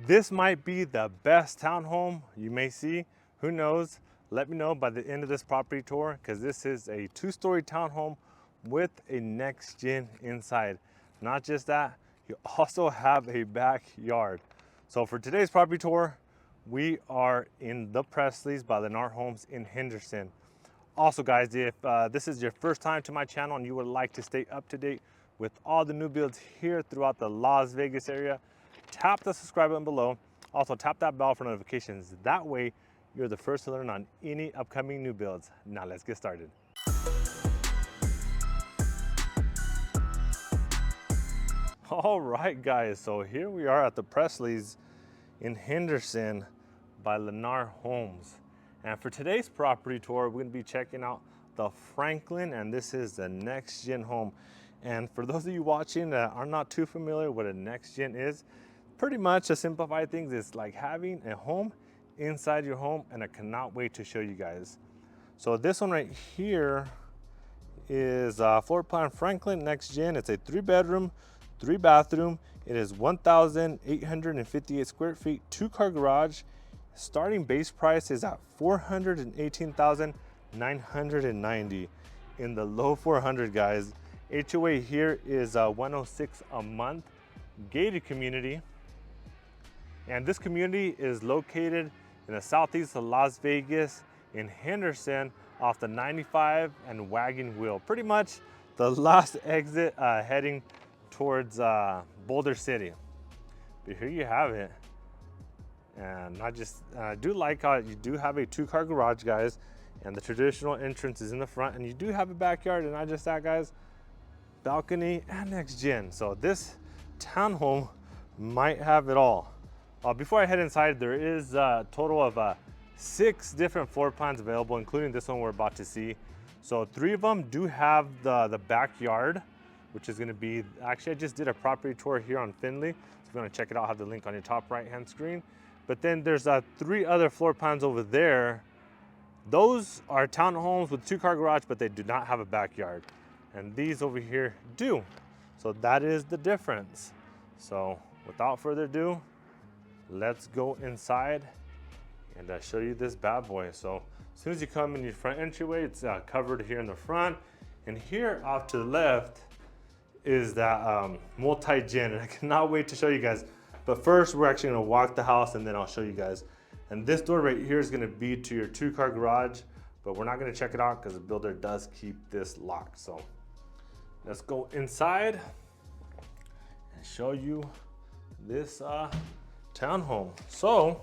This might be the best townhome you may see. Who knows? Let me know by the end of this property tour, because this is a 2-story townhome with a Nextgen inside. Not just that, you also have a backyard. So for today's property tour, we are in the Presleys by Lennar Homes in Henderson. Also guys, if this is your first time to my channel and you would like to stay up to date with all the new builds here throughout the Las Vegas area, tap the subscribe button below. Also tap that bell for notifications. That way you're the first to learn on any upcoming new builds. Now let's get started. All right guys, so here we are at the Presleys in Henderson by Lennar Homes. And for today's property tour, we're gonna be checking out the Franklin, and this is the Nextgen home. And for those of you watching that are not too familiar what a Nextgen is, pretty much to simplify things, it's like having a home inside your home, and I cannot wait to show you guys. So this one right here is floor plan Franklin Nextgen. It's a 3-bedroom, 3-bathroom. It is 1,858 square feet, 2-car garage. Starting base price is at $418,990 in the low 400 guys. HOA here is 106 a month. Gated community, and this community is located in the southeast of Las Vegas in Henderson off the 95 and Wagon Wheel. Pretty much the last exit heading towards Boulder City. But here you have it. And I do like how you do have a 2-car garage, guys, and the traditional entrance is in the front, and you do have a backyard, and not just that, guys, balcony and Nextgen. So this townhome might have it all. Before I head inside, there is a total of 6 different floor plans available, including this one we're about to see. So 3 of them do have the backyard, which is going to be, actually I just did a property tour here on Finley, so if you want to check it out, I'll have the link on your top right hand screen. But then there's 3 other floor plans over there. Those are townhomes with 2-car garage, but they do not have a backyard. And these over here do. So that is the difference. So without further ado, let's go inside and show you this bad boy. So as soon as you come in your front entryway, it's covered here in the front. And here off to the left is that multi-gen, and I cannot wait to show you guys. But first, we're actually gonna walk the house and then I'll show you guys. And this door right here is gonna be to your 2-car garage, but we're not gonna check it out because the builder does keep this locked. So let's go inside and show you this townhome. So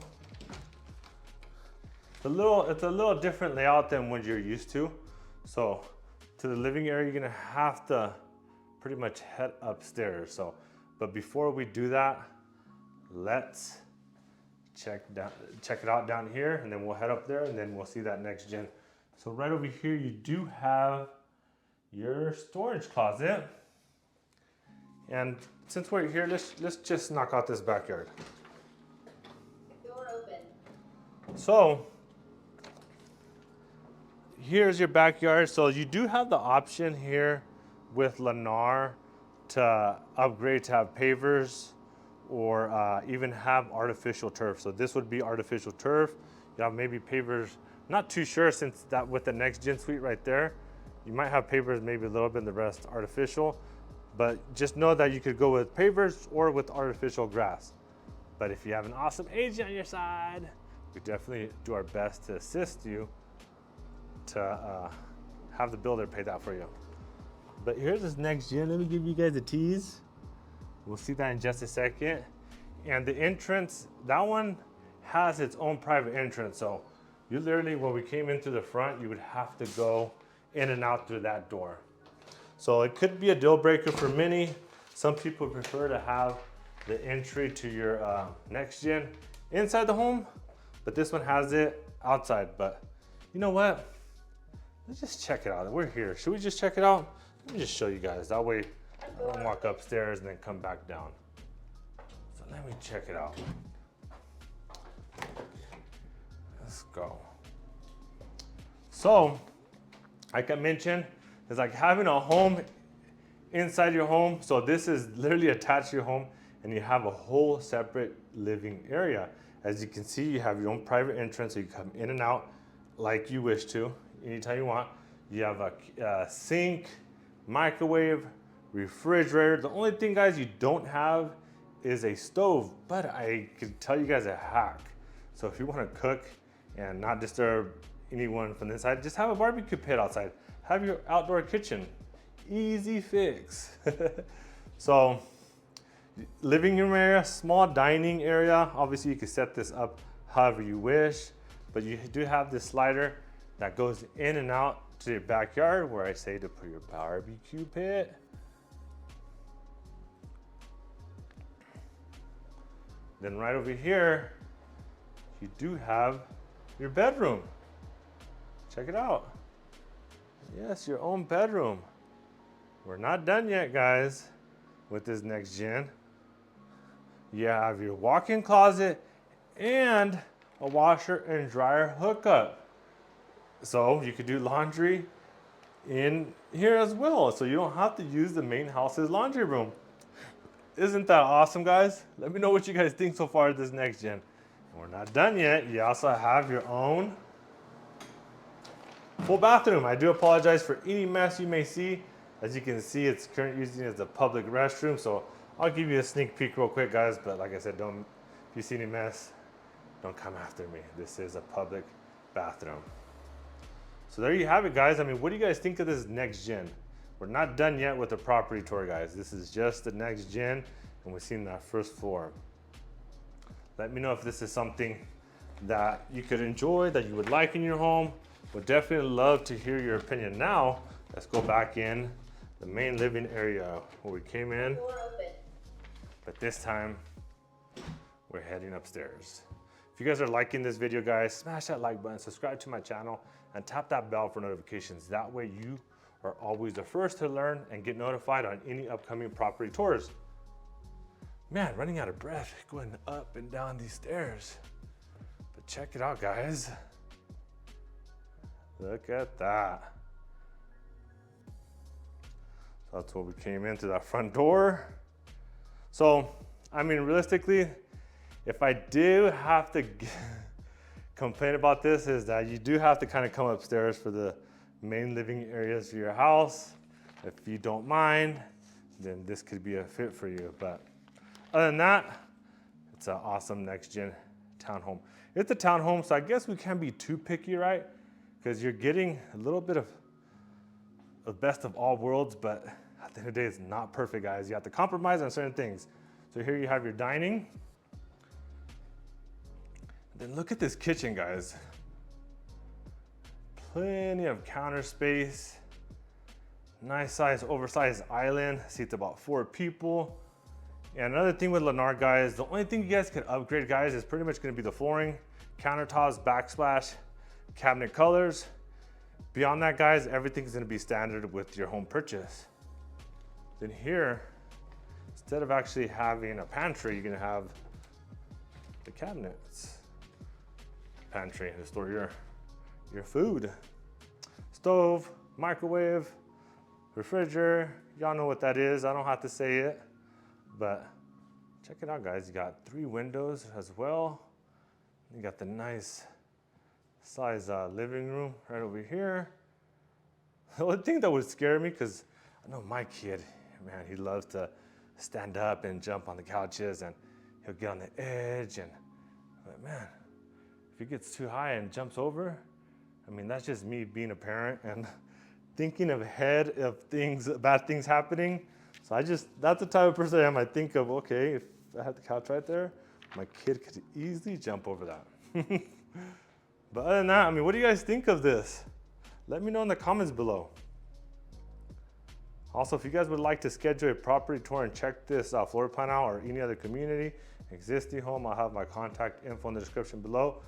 it's a little different layout than what you're used to. So to the living area, you're gonna have to pretty much head upstairs. So, but before we do that, let's check it out down here, and then we'll head up there and then we'll see that Nextgen. So right over here, you do have your storage closet. And since we're here, let's just knock out this backyard. Door open. So here's your backyard. So you do have the option here with Lennar to upgrade to have pavers or even have artificial turf. So this would be artificial turf. You have maybe pavers, not too sure, since that with the Nextgen suite right there, you might have pavers maybe a little bit and the rest artificial. But just know that you could go with pavers or with artificial grass. But if you have an awesome agent on your side, we definitely do our best to assist you to have the builder pay that for you. But here's this Nextgen. Let me give you guys a tease. We'll see that in just a second. And the entrance, that one has its own private entrance. So you literally, when we came in through the front, you would have to go in and out through that door. So it could be a deal breaker for many. Some people prefer to have the entry to your Nextgen inside the home, but this one has it outside. But you know what? Let's just check it out. We're here. Should we just check it out? Let me just show you guys. That way I don't walk upstairs and then come back down. So let me check it out. Let's go. So, like I mentioned, it's like having a home inside your home. So this is literally attached to your home. and you have a whole separate living area. As you can see, you have your own private entrance, so you come in and out like you wish to, anytime you want. You have a sink, microwave, refrigerator. The only thing, guys, you don't have is a stove, but I can tell you guys a hack. So if you want to cook and not disturb anyone from the inside, just have a barbecue pit outside. Have your outdoor kitchen. Easy fix. So, living room area, small dining area. Obviously, you can set this up however you wish, but you do have this slider that goes in and out to your backyard where I say to put your barbecue pit. Then right over here, you do have your bedroom. Check it out. Yes, your own bedroom. We're not done yet, guys, with this Nextgen. You have your walk-in closet and a washer and dryer hookup. So you could do laundry in here as well. So you don't have to use the main house's laundry room. Isn't that awesome, guys? Let me know what you guys think so far of this Nextgen. We're not done yet. You also have your own full bathroom. I do apologize for any mess you may see. As you can see, it's currently using as a public restroom, so I'll give you a sneak peek real quick, guys. But like I said, if you see any mess, don't come after me. This is a public bathroom. So there you have it, guys. I mean, what do you guys think of this Nextgen? We're not done yet with the property tour, guys. This is just the Nextgen, and we're seeing that first floor. Let me know if this is something that you could enjoy, that you would like in your home. Would definitely love to hear your opinion. Now, let's go back in the main living area where we came in. Door open. But this time, we're heading upstairs. If you guys are liking this video, guys, smash that like button, subscribe to my channel, and tap that bell for notifications. That way you are always the first to learn and get notified on any upcoming property tours. Man, running out of breath going up and down these stairs. But check it out, guys. Look at that. So that's what we came into that front door. So, I mean, realistically, if I do have to complain about this, is that you do have to kind of come upstairs for the main living areas of your house. If you don't mind, then this could be a fit for you. But other than that, it's an awesome Nextgen townhome. It's a townhome, so I guess we can't be too picky, right? Because you're getting a little bit of the best of all worlds, but at the end of the day, it's not perfect, guys. You have to compromise on certain things. So here you have your dining. Then look at this kitchen, guys. Plenty of counter space. Nice size, oversized island. Seats about 4 people. And another thing with Lennar, guys, the only thing you guys could upgrade, guys, is pretty much gonna be the flooring, countertops, backsplash, cabinet colors. Beyond that, guys, everything's gonna be standard with your home purchase. Then here, instead of actually having a pantry, you're gonna have the cabinets. Pantry to store your food. Stove, microwave, refrigerator. Y'all know what that is. I don't have to say it, but check it out, guys. You got 3 windows as well. You got the nice size living room right over here. The only thing that would scare me, because I know my kid, man, he loves to stand up and jump on the couches, and he'll get on the edge, and but man, if he gets too high and jumps over, I mean, that's just me being a parent and thinking ahead of things, bad things happening. So that's the type of person I am. I think of, okay, if I had the couch right there, my kid could easily jump over that. But other than that, I mean, what do you guys think of this? Let me know in the comments below. Also, if you guys would like to schedule a property tour and check this floor plan out, or any other community, existing home, I'll have my contact info in the description below.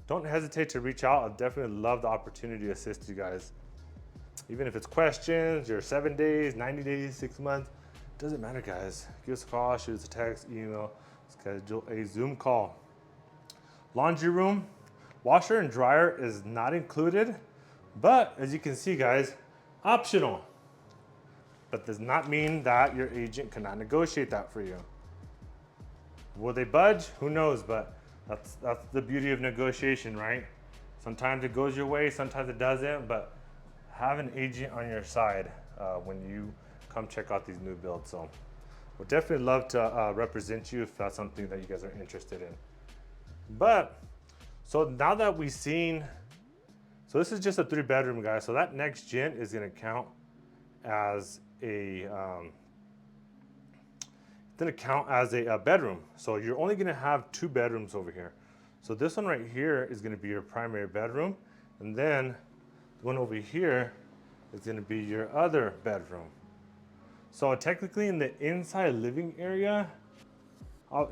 Don't hesitate to reach out. I'd definitely love the opportunity to assist you guys. Even if it's questions, your 7 days, 90 days, 6 months, doesn't matter, guys. Give us a call, shoot us a text, email, schedule a Zoom call. Laundry room, washer and dryer is not included, but as you can see, guys, optional. But does not mean that your agent cannot negotiate that for you. Will they budge? Who knows, but that's the beauty of negotiation, right? Sometimes it goes your way, sometimes it doesn't, but have an agent on your side when you come check out these new builds. So we'll definitely love to represent you if that's something that you guys are interested in. But, so now that we've seen, so this is just a 3-bedroom, guys. So that Nextgen is gonna count as a, bedroom. So you're only gonna have 2 bedrooms over here. So this one right here is gonna be your primary bedroom. And then the one over here is gonna be your other bedroom. So technically in the inside living area,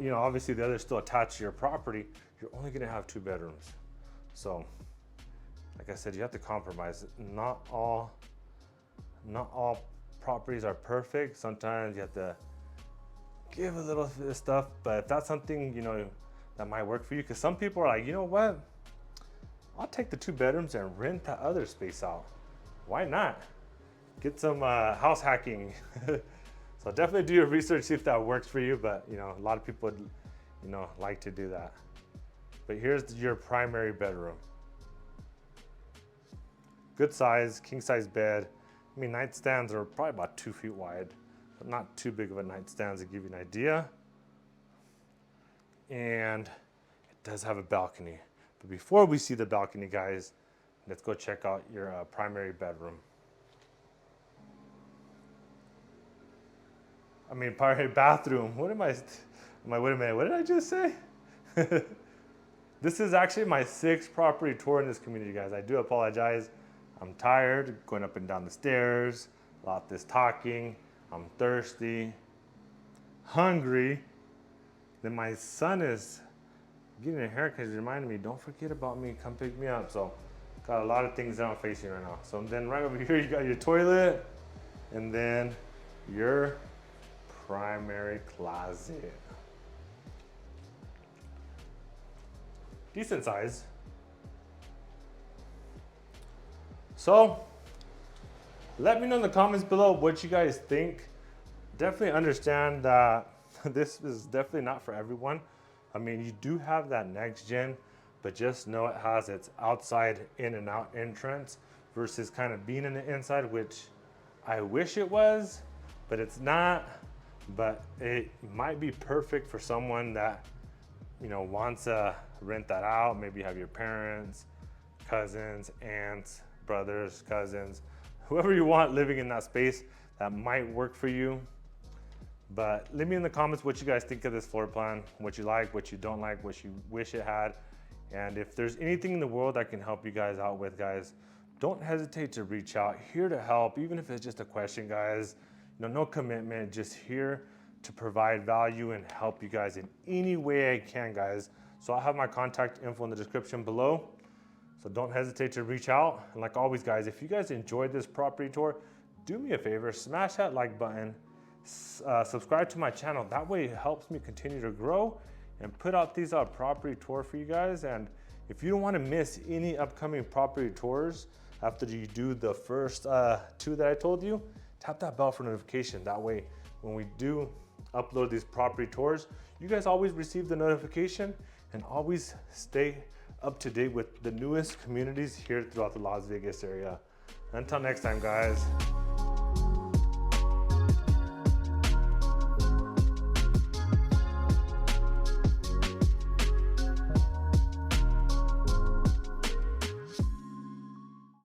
you know, obviously the other's still attached to your property, you're only gonna have 2 bedrooms. So, like I said, you have to compromise. Not all properties are perfect. Sometimes you have to give a little bit of stuff, but if that's something, you know, that might work for you, because some people are like, you know what? I'll take the 2 bedrooms and rent that other space out. Why not? Get some house hacking. So definitely do your research, see if that works for you, but you know, a lot of people would, you know, like to do that. But here's your primary bedroom. Good size, king size bed. I mean, nightstands are probably about 2 feet wide, but not too big of a nightstand to give you an idea. And it does have a balcony. But before we see the balcony, guys, let's go check out your primary bedroom. I mean, primary bathroom. Wait a minute, what did I just say? This is actually my 6th property tour in this community, guys. I do apologize. I'm tired going up and down the stairs, a lot of this talking. I'm thirsty, hungry. Then my son is getting a haircut. He's reminding me, don't forget about me, come pick me up. So got a lot of things that I'm facing right now. So then right over here, you got your toilet and then your primary closet. Decent size. So let me know in the comments below what you guys think. Definitely understand that this is definitely not for everyone. I mean, you do have that Nextgen, but just know it has its outside in and out entrance versus kind of being in the inside, which I wish it was, but it's not. But it might be perfect for someone that, you know, wants to rent that out. Maybe have your parents, cousins, aunts, brothers, cousins, whoever you want living in that space, that might work for you. But leave me in the comments what you guys think of this floor plan, what you like, what you don't like, what you wish it had. And if there's anything in the world I can help you guys out with, guys, don't hesitate to reach out. Here to help, even if it's just a question, guys. You know, no commitment, just here to provide value and help you guys in any way I can, guys. So I'll have my contact info in the description below. So don't hesitate to reach out. And like always, guys, if you guys enjoyed this property tour, do me a favor, smash that like button, subscribe to my channel. That way it helps me continue to grow and put out these property tour for you guys. And if you don't want to miss any upcoming property tours after you do the first 2 that I told you, tap that bell for notification. That way, when we do upload these property tours, you guys always receive the notification and always stay up to date with the newest communities here throughout the Las Vegas area. Until next time, guys.